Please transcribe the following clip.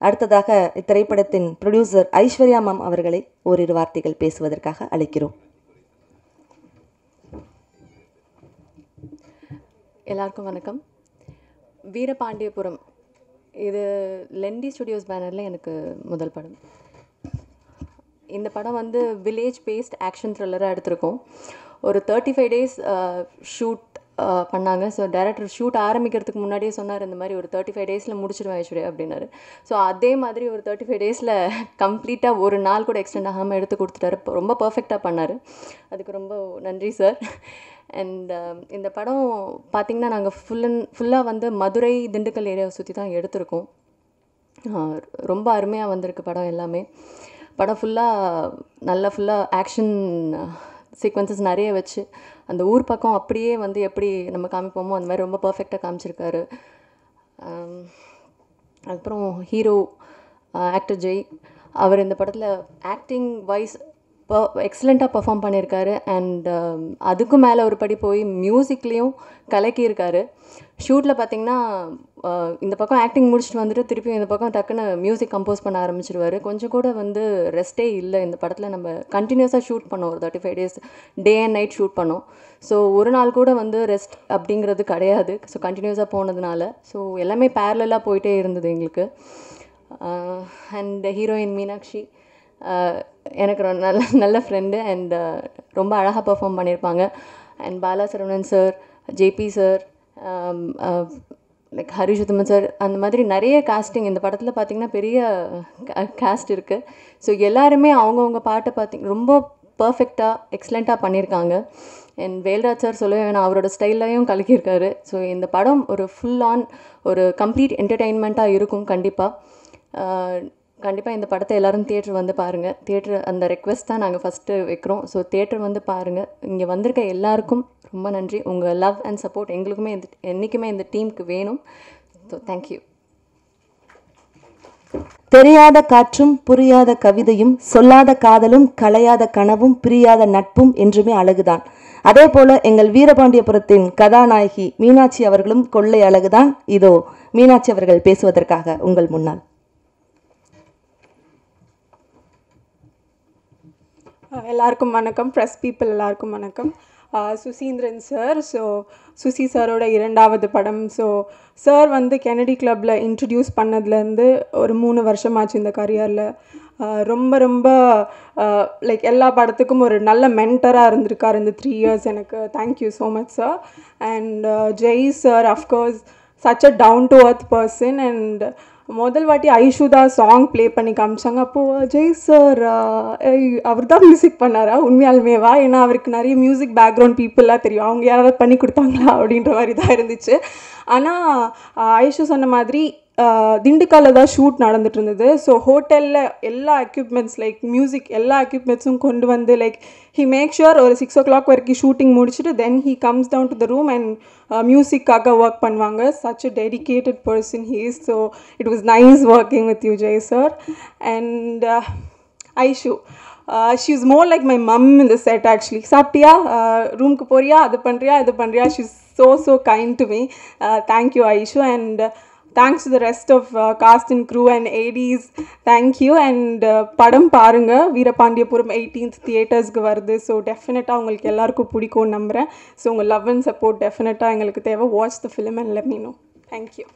அடுத்ததாக இத்திரைப்படத்தின் producer Aishwarya ma'am அவர்களை ஓரிரு வார்த்தைகள் பேசுவதற்காக அழைக்கிறோம். எல்லாருக்கும் வணக்கம். வீரபாண்டியபுரம் இது லெண்டி ஸ்டுடியோஸ் பேனரில் எனக்கு முதல் படம். இந்த படம் வந்து வில்லேஜ் பேஸ்ட் ஆக்ஷன் த்ரில்லராக எடுத்திருக்கோம். ஒரு 35 days ஷூட் பண்ணாங்க. ஸோ டைரக்டர் ஷூட் ஆரம்பிக்கிறதுக்கு முன்னாடியே சொன்னார், இந்த மாதிரி ஒரு 35 days முடிச்சிடுவேன் ஐஸ்வர்யா அப்படின்னாரு. ஸோ அதே மாதிரி ஒரு 35 days கம்ப்ளீட்டாக ஒரு நாள் கூட எக்ஸ்டெண்ட் ஆகாமல் எடுத்து கொடுத்துட்டாரு. ரொம்ப பர்ஃபெக்டாக பண்ணார். அதுக்கு ரொம்ப நன்றி சார். அண்ட் இந்த படம் பார்த்திங்கன்னா நாங்கள் ஃபுல்லாக வந்து மதுரை திண்டுக்கல் ஏரியாவை சுற்றி தான் எடுத்திருக்கோம். ரொம்ப அருமையாக வந்திருக்கு படம் எல்லாமே. படம் ஃபுல்லாக ஆக்ஷன் சீக்வன்சஸ் நிறைய வச்சு அந்த ஊர் பக்கம் அப்படியே வந்து எப்படி நம்ம காமிப்போமோ அந்த மாதிரி ரொம்ப பர்ஃபெக்டாக காமிச்சிருக்காரு. அதுக்கப்புறம் ஹீரோ ஆக்டர் ஜெய், அவர் இந்த படத்தில் ஆக்டிங் வைஸ் எக்ஸலண்ட்டாக பர்ஃபார்ம் பண்ணியிருக்காரு. அண்ட் அதுக்கும் மேலே ஒரு படி போய் மியூசிக்லேயும் கலக்கியிருக்காரு. ஷூட்டில் பார்த்திங்கன்னா இந்த பக்கம் ஆக்டிங் முடிச்சுட்டு வந்துட்டு திருப்பியும் இந்த பக்கம் டக்குன்னு மியூசிக் கம்போஸ் பண்ண ஆரம்பிச்சிருவார். கொஞ்சம் கூட வந்து ரெஸ்ட்டே இல்லை இந்த படத்தில். நம்ம கண்டினியூஸாக ஷூட் பண்ணோம், ஒரு 35 days day and night shoot பண்ணோம். ஸோ ஒரு நாள் கூட வந்து ரெஸ்ட் அப்படிங்கிறது கிடையாது. ஸோ கண்டினியூஸாக போனதுனால ஸோ எல்லாமே பேரலாக போயிட்டே இருந்தது எங்களுக்கு. அண்ட் ஹீரோயின் மீனாட்சி எனக்கு நல்ல ஃப்ரெண்டு அண்ட் ரொம்ப அழகாக பர்ஃபார்ம் பண்ணியிருப்பாங்க. And Bala Saravanan sir, JP sir, like Harish Uthaman sir, அந்த மாதிரி நிறைய காஸ்டிங் இந்த படத்தில் பார்த்திங்கன்னா பெரிய காஸ்ட் இருக்குது. ஸோ எல்லாருமே அவங்கவுங்க பாட்டை ரொம்ப பர்ஃபெக்டாக எக்ஸலண்ட்டாக பண்ணியிருக்காங்க. அண்ட் வேல்ராஜ் சார் சொல்லவே வேணாம், அவரோட ஸ்டைல்லையும் கலக்கியிருக்காரு. ஸோ இந்த படம் ஒரு ஃபுல் ஆன் ஒரு கம்ப்ளீட் என்டர்டெயின்மெண்ட்டாக இருக்கும். கண்டிப்பாக இந்த படத்தை எல்லோரும் தியேட்டர் வந்து பாருங்கள். தியேட்டர் அந்த ரெக்வெஸ்ட் தான் நாங்கள் ஃபஸ்ட்டு வைக்கிறோம். ஸோ தியேட்டர் வந்து பாருங்கள். இங்கே வந்திருக்க எல்லாருக்கும் ரொம்ப நன்றி. உங்கள் லவ் அண்ட் சப்போர்ட் எங்களுக்குமே என்றைக்குமே இந்த டீமுக்கு வேணும். So thank you. தெரியாத காற்றும் புரியாத கவிதையும் சொல்லாத காதலும் கலையாத கனவும் பிரியாத நட்பும் என்றுமே அழகுதான். அதே போல எங்கள் வீரபாண்டியபுரத்தின் கதாநாயகி மீனாட்சி அவர்களும் கொள்ளை அழகுதான். இதோ மீனாட்சி அவர்கள் பேசுவதற்காக உங்கள் முன்னால். எல்லாருக்கும் வணக்கம். ப்ரெஸ் பீப்புள் எல்லாருக்கும் வணக்கம். சுசீந்திரன் சார், ஸோ சுசி சாரோட 2வது படம். ஸோ சார் வந்து கெனடி கிளப்பில் இன்ட்ரடியூஸ் பண்ணதுலேருந்து ஒரு 3 வருஷமாச்சு இந்த கரியரில். ரொம்ப லைக் எல்லா படத்துக்கும் ஒரு நல்ல மென்டராக இருந்திருக்கார் இந்த 3 years. எனக்கு thank you so much sir. And Jai sir of course such a down to earth person. And முதல் வாட்டி ஐஷுதா சாங் ப்ளே பண்ணி காமிச்சாங்க. அப்போது ஜெய் சார் அவர் தான் மியூசிக் பண்ணாரா உண்மையாலுமேவா? ஏன்னா அவருக்கு நிறைய மியூசிக் பேக்ரவுண்ட் பீப்புளாக தெரியும், அவங்க யாராவது பண்ணி கொடுத்தாங்களா அப்படின்ற மாதிரி தான் இருந்துச்சு. ஆனால் ஐஷு சொன்ன மாதிரி திண்டுக்கல்லில் தான் ஷூட் நடந்துட்டு இருந்தது. ஸோ ஹோட்டலில் எல்லா எக்யூப்மெண்ட்ஸ் லைக் மியூசிக் எல்லா எக்யூப்மெண்ட்ஸும் கொண்டு வந்து லைக் ஹி மேக் ஷுர் ஒரு 6 o'clock வரைக்கும் ஷூட்டிங் முடிச்சுட்டு then he comes down to the room and மியூசிக்காக ஒர்க் பண்ணுவாங்க. Such a dedicated person he is. So it was nice working with you Jai sir. And Aishu she is more like my mum in the set actually. சாப்பிட்டியா, ரூமுக்கு போறியா, அது பண்ணுறியா இது பண்ணுறியா, she is so kind to me. Thank you Aishu, and thanks to the rest of cast and crew and ADs. Thank you. And padam parunga Veerapandiyapuram 18th theaters-க்கு வருது. So definitely உங்களுக்கு எல்லாருக்கும் பிடிக்கும் நம்புறேன். So உங்க love and support definitely எங்களுக்கு தேவை. Watch the film and let me know. Thank you.